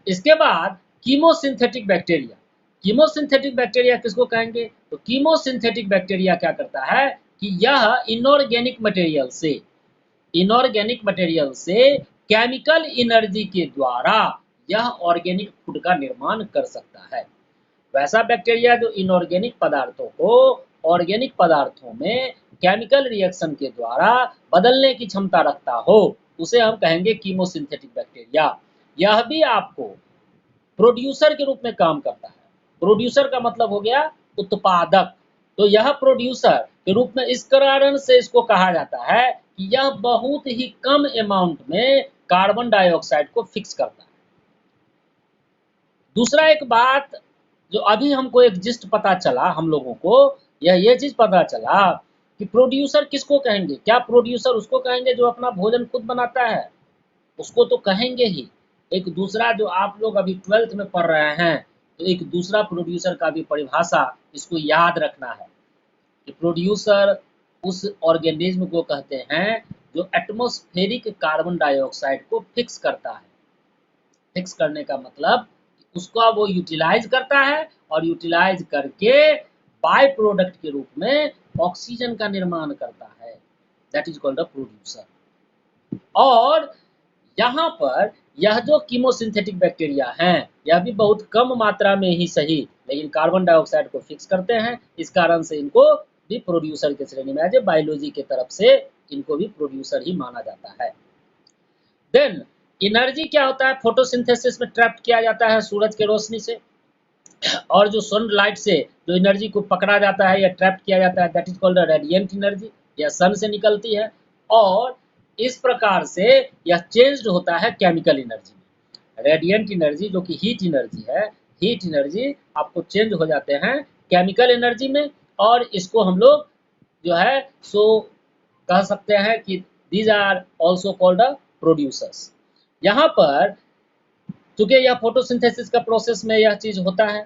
Speaker 1: इसके बाद कीमोसिंथेटिक बैक्टीरिया। कीमोसिंथेटिक बैक्टीरिया किसको कहेंगे, तो कीमोसिंथेटिक बैक्टीरिया क्या करता है कि यह इनऑर्गेनिक मटेरियल से केमिकल एनर्जी के द्वारा यह ऑर्गेनिक फूड का निर्माण कर सकता है। वैसा बैक्टीरिया जो इनऑर्गेनिक पदार्थों को ऑर्गेनिक पदार्थों में केमिकल रिएक्शन के द्वारा बदलने की क्षमता रखता हो, उसे हम कहेंगे कीमोसिंथेटिक बैक्टीरिया। यह भी आपको प्रोड्यूसर के रूप में काम करता है। प्रोड्यूसर का मतलब हो गया उत्पादक। तो यह प्रोड्यूसर के रूप में इस कारण से इसको कहा जाता है कि यह बहुत ही कम अमाउंट में कार्बन डाइऑक्साइड को फिक्स करता है। दूसरा एक बात जो अभी हमको एक जिस्ट पता चला हम लोगों को, ये चीज पता चला कि प्रोड्यूसर किसको कहेंगे। क्या प्रोड्यूसर उसको कहेंगे जो अपना भोजन खुद बनाता है, उसको तो कहेंगे ही। एक दूसरा जो आप लोग अभी 12th में पढ़ रहे हैं, तो एक दूसरा प्रोड्यूसर का भी परिभाषा इसको याद रखना है कि प्रोड्यूसर उस ऑर्गेनिज्म को कहते हैं जो एटमॉस्फेरिक कार्बन डाइऑक्साइड को फिक्स करता है। फिक्स करने का मतलब उसका वो यूटिलाइज करता है और यूटिलाइज करके बाय प्रोडक्ट के रूप में ऑक्सीजन का निर्माण करता है, that is called a producer. और यहाँ पर यह जो कीमोसिंथेटिक बैक्टीरिया हैं, यह भी बहुत कम मात्रा में ही सही लेकिन कार्बन डाइऑक्साइड को फिक्स करते हैं। इस कारण से इनको भी प्रोड्यूसर के श्रेणी में, जो बायोलॉजी के तरफ से इनको भी प्रोड्यूसर ही माना जाता है। देन एनर्जी क्या होता है, फोटोसिंथेसिस में ट्रैप किया जाता है सूरज के रोशनी से, और जो सनलाइट से जो एनर्जी को पकड़ा जाता है या ट्रैप किया जाता है, that is called radiant energy, यह सन से निकलती है। और इस प्रकार से यह चेंज्ड होता है केमिकल एनर्जी में। रेडिएंट एनर्जी जो कि हीट एनर्जी है, हीट एनर्जी आपको चेंज हो जाते हैं केमिकल एनर्जी में, और इसको हम लोग जो है सो कह सकते हैं कि these are also called producers. यहाँ पर चूंकि यह फोटोसिंथेसिस का प्रोसेस में यह चीज होता है,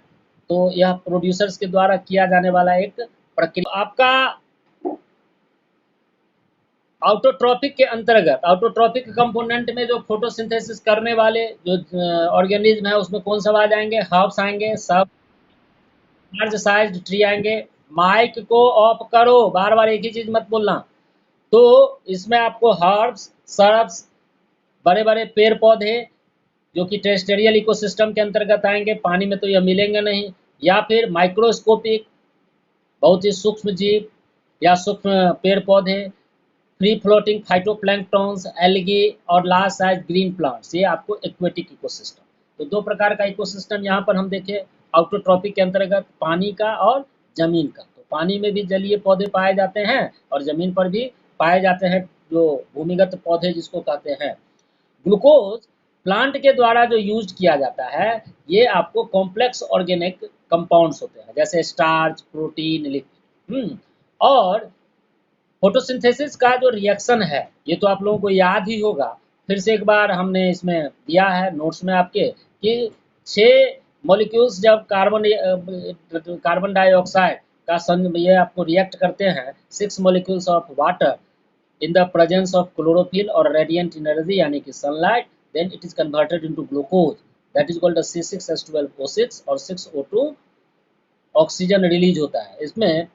Speaker 1: तो यह प्रोड्यूसर्स के द्वारा किया जाने वाला एक प्रक्रिया। आपका आउटोट्रॉपिक के अंतर्गत, आउटोट्रॉपिक कंपोनेंट में जो फोटोसिंथेसिस करने वाले जो ऑर्गेनिज्म है उसमें कौन सब आ जाएंगे, हर्ब्स आएंगे, सब लार्ज साइज्ड ट्री आएंगे। माइक को ऑफ करो, बार बार एक ही चीज मत बोलना। तो इसमें आपको हर्ब्स, सर्ब्स, बड़े बड़े पेड़ पौधे जो कि टेरेस्ट्रियल इकोसिस्टम के अंतर्गत आएंगे, पानी में तो यह मिलेंगे नहीं, या फिर माइक्रोस्कोपिक बहुत ही सूक्ष्म जीव या सूक्ष्म पेड़ पौधे, फ्री फ्लोटिंग फाइटोप्लैंक्टन्स, एल्गी और लार्ज साइज ग्रीन प्लांट्स, ये आपको एक्वेटिक इकोसिस्टम। तो दो प्रकार का इकोसिस्टम यहाँ पर हम देखें आउटोट्रॉपिक के अंतर्गत, पानी का और जमीन का। तो पानी में भी जलीय पौधे पाए जाते हैं और ज़मीन पर भी पाए जाते हैं, जो भूमिगत पौधे जिसको कहते हैं। ग्लूकोज प्लांट के द्वारा जो यूज किया जाता है, ये आपको कॉम्प्लेक्स ऑर्गेनिक कंपाउंड्स होते हैं, जैसे स्टार्च, प्रोटीन, लिपिड। और फोटोसिंथेसिस का जो रिएक्शन है, ये तो आप लोगों को याद ही होगा, फिर से एक बार हमने इसमें दिया है नोट्स में आपके, कि 6 मॉलिक्यूल्स जब कार्बन डाइऑक्साइड का ये आपको रिएक्ट करते हैं 6 molecules of water in the presence of chlorophyll or radiant energy यानी कि sunlight, then it is converted into glucose, that is called the C6H12O6 और 6O2 ऑक्सीजन रिलीज होता है। इसमें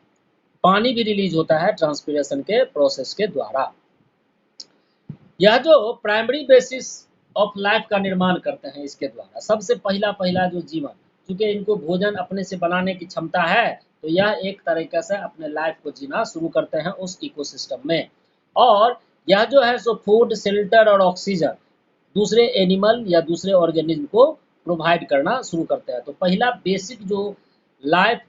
Speaker 1: पानी भी रिलीज होता है ट्रांसपिरेशन के प्रोसेस के द्वारा। यह जो प्राइमरी बेसिस ऑफ लाइफ का निर्माण करते हैं इसके द्वारा, सबसे पहला जो जीवन, क्योंकि इनको भोजन अपने से बनाने की क्षमता है, तो यह एक तरीके से अपने लाइफ को जीना शुरू करते हैं उस इकोसिस्टम में। और यह जो है सो फूड, शेल्टर और ऑक्सीजन दूसरे एनिमल या दूसरे ऑर्गेनिज्म को प्रोवाइड करना शुरू करते हैं। तो पहला बेसिक जो लाइफ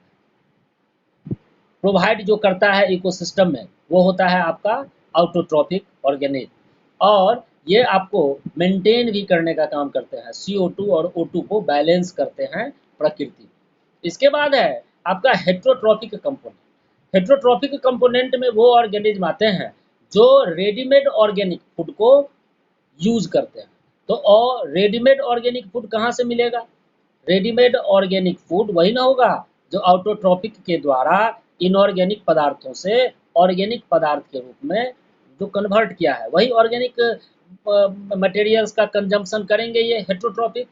Speaker 1: प्रोवाइड जो करता है इकोसिस्टम में, वो होता है आपका ऑटोट्रॉपिक ऑर्गेनिज्म, और ये आपको मेंटेन भी करने का काम करते हैं, CO2 और O2 को बैलेंस करते हैं प्रकृति। इसके बाद है आपका हेट्रोट्रॉपिक कंपोनेंट। हेट्रोट्रॉपिक कंपोनेंट में वो ऑर्गेनिज्म आते हैं जो रेडीमेड ऑर्गेनिक फूड को यूज करते हैं। तो और रेडीमेड ऑर्गेनिक फूड कहाँ से मिलेगा? रेडीमेड ऑर्गेनिक फूड वही ना होगा जो ऑटोट्रॉपिक के द्वारा इनऑर्गेनिक पदार्थों से ऑर्गेनिक पदार्थ के रूप में जो कन्वर्ट किया है, वही ऑर्गेनिक मटेरियल्स का कंजम्पशन करेंगे ये हेट्रोट्रॉपिक।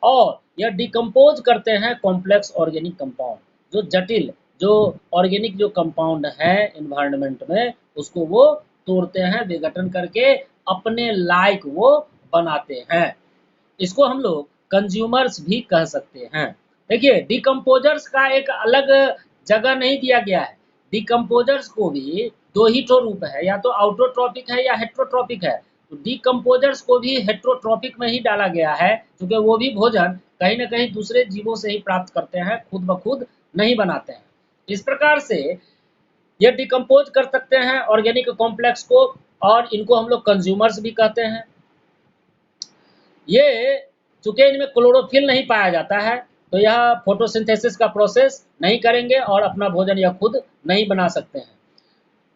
Speaker 1: और यह डिकम्पोज करते हैं कॉम्प्लेक्स ऑर्गेनिक कंपाउंड, जो जटिल जो ऑर्गेनिक जो कंपाउंड है इन्वायरमेंट में, उसको वो तोड़ते हैं, विघटन करके अपने लायक वो बनाते हैं। इसको हम लोग कंज्यूमर्स भी कह सकते हैं। देखिए, डिकम्पोजर्स का एक अलग जगह नहीं दिया गया है। डिकम्पोजर्स को भी दो ही तो रूप है, या तो ऑटोट्रॉपिक है या हेट्रोट्रॉपिक है। तो डिकम्पोजर्स को भी हेट्रोट्रॉपिक में ही डाला गया है, क्योंकि वो भी भोजन कहीं ना कहीं दूसरे जीवों से ही प्राप्त करते हैं, खुद ब खुद नहीं बनाते हैं। इस प्रकार से ये डिकम्पोज कर सकते हैं ऑर्गेनिक कॉम्प्लेक्स को, और इनको हम लोग कंज्यूमर्स भी कहते हैं। ये चूंकि इनमें क्लोरोफिल नहीं पाया जाता है, तो यह फोटोसिंथेसिस का प्रोसेस नहीं करेंगे और अपना भोजन यह खुद नहीं बना सकते हैं।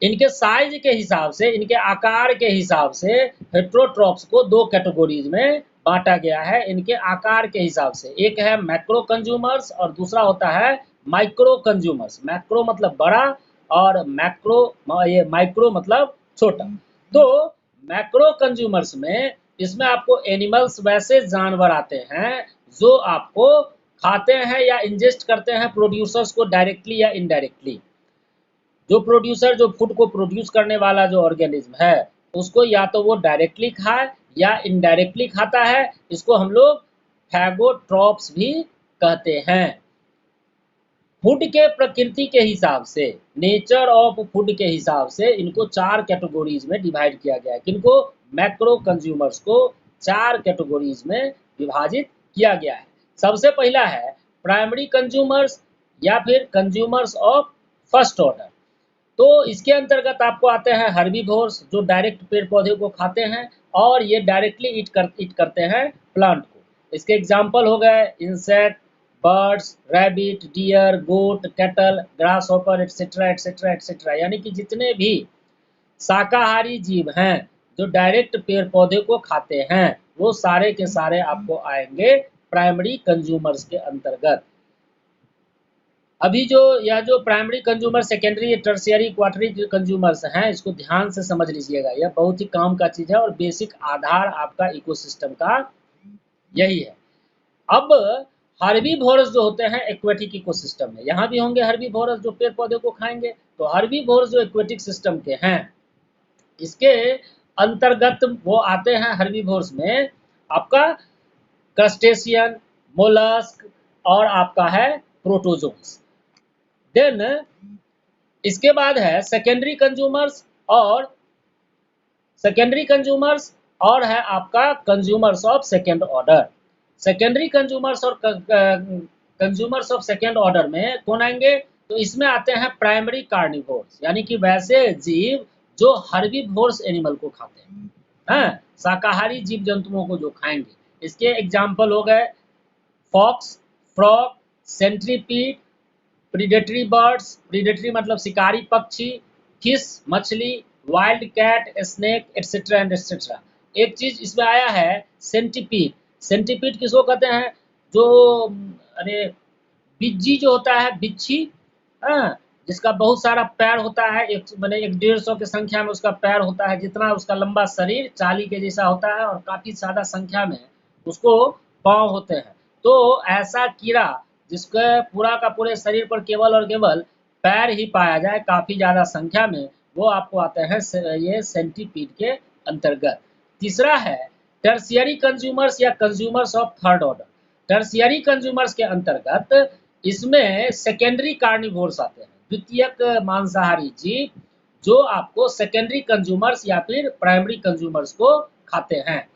Speaker 1: इनके साइज के हिसाब से, इनके आकार के हिसाब से हेट्रोट्रॉप्स को दो कैटेगरीज में बांटा गया है, इनके आकार के हिसाब से। एक है मैक्रो कंज्यूमर्स और दूसरा होता है माइक्रो कंज्यूमर्स। मैक्रो मतलब बड़ा और ये माइक्रो मतलब छोटा। तो मैक्रो कंज्यूमर्स में इसमें आपको एनिमल्स, वैसे जानवर आते हैं जो आपको खाते हैं या इंजेस्ट करते हैं प्रोड्यूसर्स को डायरेक्टली या इनडायरेक्टली। जो प्रोड्यूसर, जो फूड को प्रोड्यूस करने वाला जो ऑर्गेनिज्म है, उसको या तो वो डायरेक्टली खाए या इनडायरेक्टली खाता है। इसको हम लोग फैगोट्रॉप्स भी कहते हैं। फूड के प्रकृति के हिसाब से, नेचर ऑफ फूड के हिसाब से इनको 4 कैटेगरीज में डिवाइड किया गया है। किनको? मैक्रो कंज्यूमर्स को 4 कैटेगरीज में विभाजित किया गया है। सबसे पहला है प्राइमरी कंज्यूमर्स या फिर कंज्यूमर्स ऑफ फर्स्ट ऑर्डर। तो इसके अंतर्गत आपको आते हैं हर्बीवोर्स, जो डायरेक्ट पेड़ पौधे को खाते हैं और ये डायरेक्टली ईट करते हैं प्लांट को। इसके एग्जाम्पल हो गए insect, birds, rabbit, deer, goat, cattle, grasshopper etcetera etcetera etcetera. यानी कि जितने भी शाकाहारी जीव हैं जो डायरेक्ट पेड़ पौधे को खाते हैं, वो सारे के सारे आपको आएंगे प्राइमरी कंज्यूमर्स के अंतर्गत। अभी यह जो primary consumer, secondary, tertiary, quaternary consumers हैं, इसको ध्यान से समझ लीजिएगा। यह बहुत ही काम का चीज है और बेसिक आधार आपका इकोसिस्टम का यही है। अब हर्बीवोरस जो होते हैं एक्वेटिक इकोसिस्टम में, यहाँ भी होंगे हर्बीवोरस जो पेड़ पौधे को खाएंगे। तो हर्बीवोरस जो एक्वेटिक सिस्टम के हैं, इसके अंतर्गत वो आते हैं हर्बीवोरस में आपका क्रस्टेशियन, मोलस्क और आपका है प्रोटोजोन्स। देन इसके बाद है सेकेंडरी कंज्यूमर्स और है आपका consumers of second order. Secondary consumers और कंज्यूमर्स ऑफ सेकेंड ऑर्डर में कौन आएंगे? तो इसमें आते हैं प्राइमरी कार्निवोर्स, यानी कि वैसे जीव जो हर्बीवोर्स एनिमल को खाते हैं, शाकाहारी जीव जंतुओं को जो खाएंगे। इसके एग्जाम्पल हो गए fox, frog, centipede, predatory birds, predatory मतलब शिकारी पक्षी, फिश मछली, wild cat, snake etcetera and etcetera. एक चीज इसमें आया है सेंटीपीड। सेंटीपीड किसको कहते हैं? जो अरे बिज्जी जो होता है, बिच्छी, हाँ, जिसका बहुत सारा पैर होता है, एक मैंने 150 की संख्या में उसका पैर होता है, जितना उसका लंबा शरीर चाली के जैसा होता है, और काफी ज्यादा संख्या में उसको पाँव होते हैं। तो ऐसा कीड़ा जिसके पूरा का पूरे शरीर पर केवल और केवल पैर ही पाया जाए काफी ज्यादा संख्या में, वो आपको आते हैं ये सेंटीपीड के अंतर्गत। तीसरा है टर्शियरी कंज्यूमर्स या consumers of third order. Tertiary consumers के अंतर्गत इसमें सेकेंडरी कार्निवोर्स आते हैं, द्वितीयक मांसाहारी जीव जो आपको सेकेंडरी कंज्यूमर्स या फिर प्राइमरी कंज्यूमर्स को खाते हैं।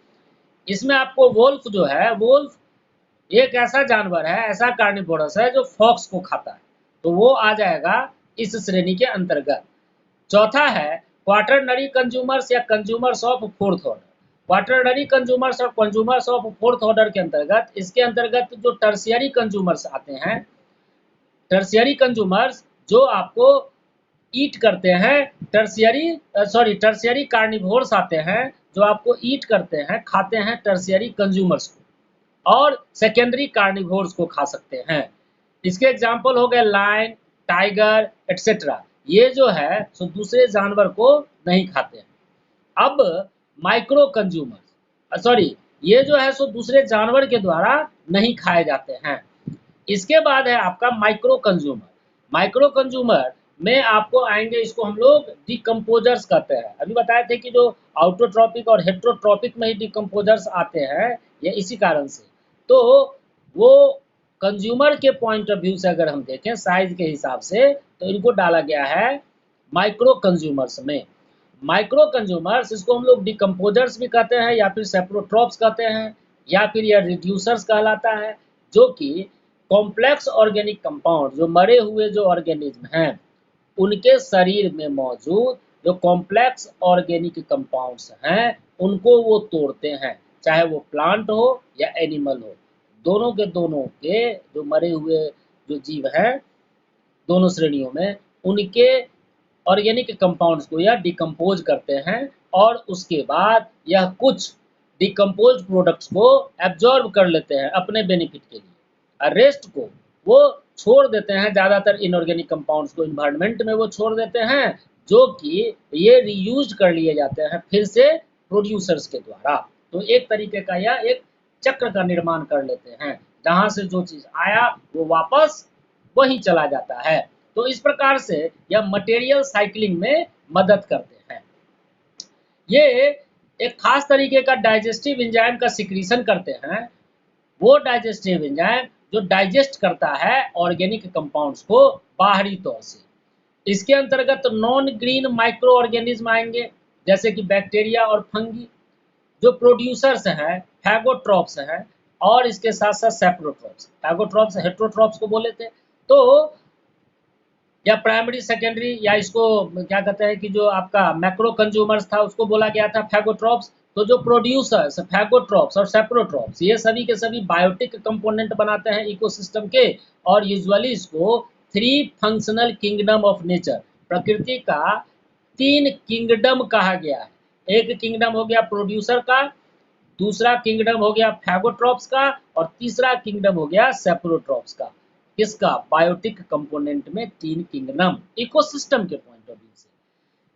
Speaker 1: इसमें आपको वोल्फ जो है, वोल्फ एक ऐसा जानवर है, ऐसा कार्निवोरस है जो फॉक्स को खाता है, तो वो आ जाएगा इस श्रेणी के अंतर्गत। चौथा है क्वाटरनरी कंज्यूमर्स या consumers of fourth order. Quaternary consumers और कंज्यूमर्स ऑफ फोर्थ ऑर्डर के अंतर्गत, इसके अंतर्गत जो टर्शियरी कंज्यूमर्स आते हैं, टर्शियरी कंज्यूमर्स जो आपको ईट करते हैं, टर्शियरी कार्निवोर्स आते हैं जो आपको ईट करते हैं, खाते हैं टर्शियरी कंज्यूमर्स को, और सेकेंडरी कार्निवोर्स को खा सकते हैं। इसके एग्जाम्पल हो गए लायन, टाइगर एटसेट्रा। ये जो है सो दूसरे जानवर को नहीं खाते हैं। अब माइक्रो कंज्यूमर, सॉरी, ये जो है सो दूसरे जानवर के द्वारा नहीं खाए जाते हैं। इसके बाद है आपका माइक्रो कंज्यूमर। माइक्रो कंज्यूमर में आपको आएंगे, इसको हम लोग डिकम्पोजर्स कहते हैं। अभी बताए थे कि जो ऑटोट्रॉपिक और हेट्रोट्रॉपिक में ही डिकम्पोजर्स आते हैं, ये इसी कारण से। तो वो कंज्यूमर के पॉइंट ऑफ व्यू से अगर हम देखें साइज के हिसाब से, तो इनको डाला गया है माइक्रो कंज्यूमर्स में। माइक्रो कंज्यूमर्स, इसको हम लोग डिकम्पोजर्स भी कहते हैं, या फिर सेप्रोट्रॉप्स कहते हैं, या फिर यह रिड्यूसर्स कहलाता है, जो कि कॉम्प्लेक्स ऑर्गेनिक कंपाउंड, जो मरे हुए जो ऑर्गेनिज्म हैं उनके शरीर में मौजूद जो कॉम्प्लेक्स ऑर्गेनिक कंपाउंड्स हैं उनको वो तोड़ते हैं, चाहे वो प्लांट हो या एनिमल हो। दोनों के जो मरे हुए जो जीव हैं दोनों श्रेणियों में, उनके ऑर्गेनिक कंपाउंड्स को यह डिकम्पोज करते हैं, और उसके बाद यह कुछ डिकम्पोज प्रोडक्ट्स को एब्जॉर्ब कर लेते हैं अपने बेनिफिट के लिए, और रेस्ट को वो छोड़ देते हैं। ज़्यादातर इनऑर्गेनिक कंपाउंड्स को इन्वायरमेंट में वो छोड़ देते हैं, जो कि ये रीयूज कर लिए जाते हैं फिर से प्रोड्यूसर्स के द्वारा। तो एक तरीके का यह एक चक्र का निर्माण कर लेते हैं, जहाँ से जो चीज़ आया वो वापस वहीं चला जाता है। तो इस प्रकार से यह मटेरियल साइकिलिंग में मदद करते हैं। ये एक खास तरीके का डाइजेस्टिव एंजाइम का सिक्रीशन करते हैं। वो डाइजेस्टिव एंजाइम जो डाइजेस्ट करता है ऑर्गेनिक कंपाउंड्स को बाहरी तौर से। इसके अंतर्गत नॉन ग्रीन माइक्रो ऑर्गेनिज्म आएंगे, जैसे कि बैक्टीरिया और फंगी। जो प्रोड्यूसर्स हैं फैगोट्रॉप्स हैं, और इसके साथ साथ सेप्रोट्रॉप्स। फैगोट्रॉप्स हेट्रोट्रॉप्स को बोले थे। तो या प्राइमरी सेकेंडरी, या इसको क्या कहते हैं कि जो आपका मैक्रो कंज्यूमर्स था उसको बोला गया था फैगोट्रॉप्स। तो जो प्रोड्यूसर्स फैगोट्रॉप्स और सेप्रोट्रॉप्स, ये सभी के सभी बायोटिक कंपोनेंट बनाते हैं इकोसिस्टम के, और यूजुअली इसको 3 फंक्शनल किंगडम ऑफ नेचर, प्रकृति का 3 किंगडम कहा गया है। एक किंगडम हो गया प्रोड्यूसर का, दूसरा किंगडम हो गया फैगोट्रॉप्स का, और तीसरा किंगडम हो गया सेप्रोट्रॉप्स का। किसका? बायोटिक कंपोनेंट में 3 किंगडम इकोसिस्टम के पॉइंट ऑफ व्यू से।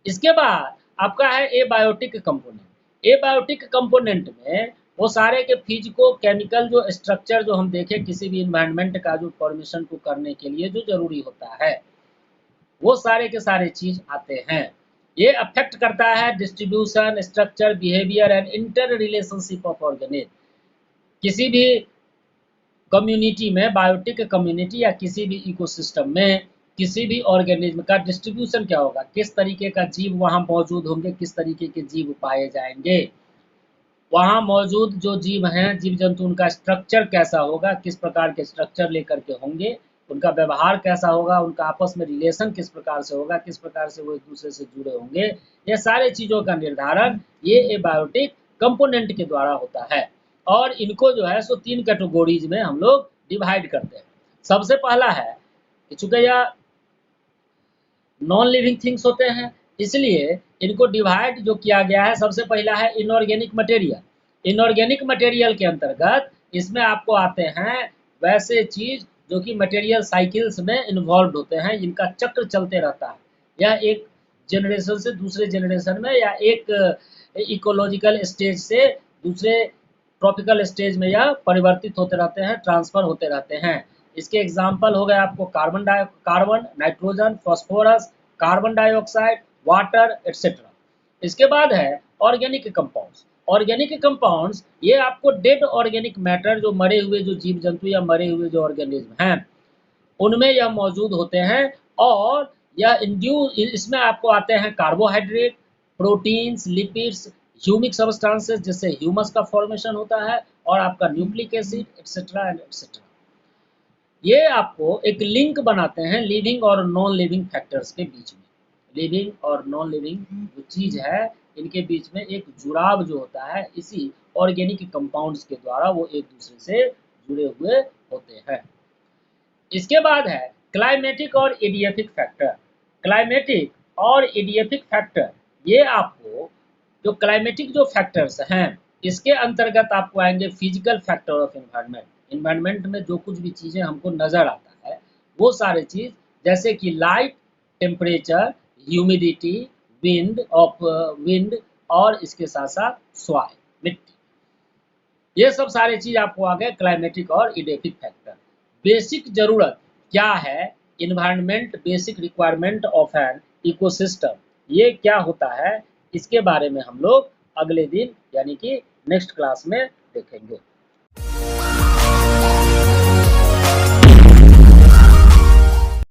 Speaker 1: इसके बाद आपका है एबायोटिक कंपोनेंट। एबायोटिक कंपोनेंट में वो सारे के फिजिको केमिकल जो स्ट्रक्चर जो हम देखें किसी भी इन्वायरमेंट का जो फॉर्मेशन को करने के लिए जो जरूरी होता है, वो सारे के सारे चीज आते हैं। ये अफेक्ट करता है distribution, structure, behaviour and inter relationship of organism. किसी भी कम्युनिटी में, बायोटिक कम्युनिटी या किसी भी इकोसिस्टम में किसी भी ऑर्गेनिज्म का डिस्ट्रीब्यूशन क्या होगा, किस तरीके का जीव वहाँ मौजूद होंगे, किस तरीके के जीव पाए जाएंगे, वहाँ मौजूद जो जीव हैं जीव जंतु उनका स्ट्रक्चर कैसा होगा, किस प्रकार के स्ट्रक्चर लेकर के होंगे, उनका व्यवहार कैसा होगा, उनका आपस में रिलेशन किस प्रकार से होगा, किस प्रकार से वो एक दूसरे से जुड़े होंगे, ये सारे चीज़ों का निर्धारण ये एबायोटिक कंपोनेंट के द्वारा होता है। और इनको जो है सो 3 कैटेगरीज में हम लोग डिवाइड करते हैं। सबसे पहला है कि चूंकि यह नॉन लिविंग थिंग्स होते हैं, इसलिए इनको डिवाइड जो किया गया है, सबसे पहला है इनऑर्गेनिक मटेरियल। इनऑर्गेनिक मटेरियल के अंतर्गत इसमें आपको आते हैं वैसे चीज जो कि मटेरियल साइकिल्स में इन्वॉल्व होते हैं, जिनका चक्र चलते रहता है। यह एक जनरेशन से दूसरे जनरेशन में या एक इकोलॉजिकल स्टेज से दूसरे ट्रॉपिकल स्टेज में यह परिवर्तित होते रहते हैं, ट्रांसफर होते रहते हैं। इसके एग्जाम्पल हो गए आपको carbon, nitrogen, phosphorus, carbon dioxide, water etcetera. इसके बाद है ऑर्गेनिक कंपाउंड्स। ऑर्गेनिक कंपाउंड्स ये आपको डेड ऑर्गेनिक मैटर, जो मरे हुए जो जीव जंतु या मरे हुए जो ऑर्गेनिज्म हैं उनमें यह मौजूद होते हैं। और यह इसमें आपको आते हैं carbohydrate, proteins, lipids, humic substances जिससे ह्यूमस का फॉर्मेशन होता है, और आपका nucleic acid etcetera and etcetera. ये आपको एक लिंक बनाते हैं लिविंग और नॉन लिविंग फैक्टर्स के बीच में। लिविंग और नॉन लिविंग जो चीज है इनके बीच में एक जुड़ाव जो होता है इसी ऑर्गेनिक कंपाउंड्स के द्वारा वो एक दूसरे से जुड़े हुए होते हैं। इसके बाद है क्लाइमेटिक और इडियाफिक फैक्टर। क्लाइमेटिक और इडियाफिक फैक्टर ये आपको जो क्लाइमेटिक जो फैक्टर्स हैं इसके अंतर्गत आपको आएंगे physical factor of environment. Environment में जो कुछ भी चीज़ें हमको नज़र आता है वो सारे चीज़, जैसे कि लाइट, टेम्परेचर, ह्यूमिडिटी, विंड और इसके साथ साथ सॉइल, मिट्टी, ये सब सारे चीज़ आपको आ गए क्लाइमेटिक और इडियाफिक फैक्टर। बेसिक ज़रूरत क्या है, environment basic requirement of an ecosystem, ये क्या होता है इसके बारे में हम लोग अगले दिन यानी कि नेक्स्ट क्लास में देखेंगे।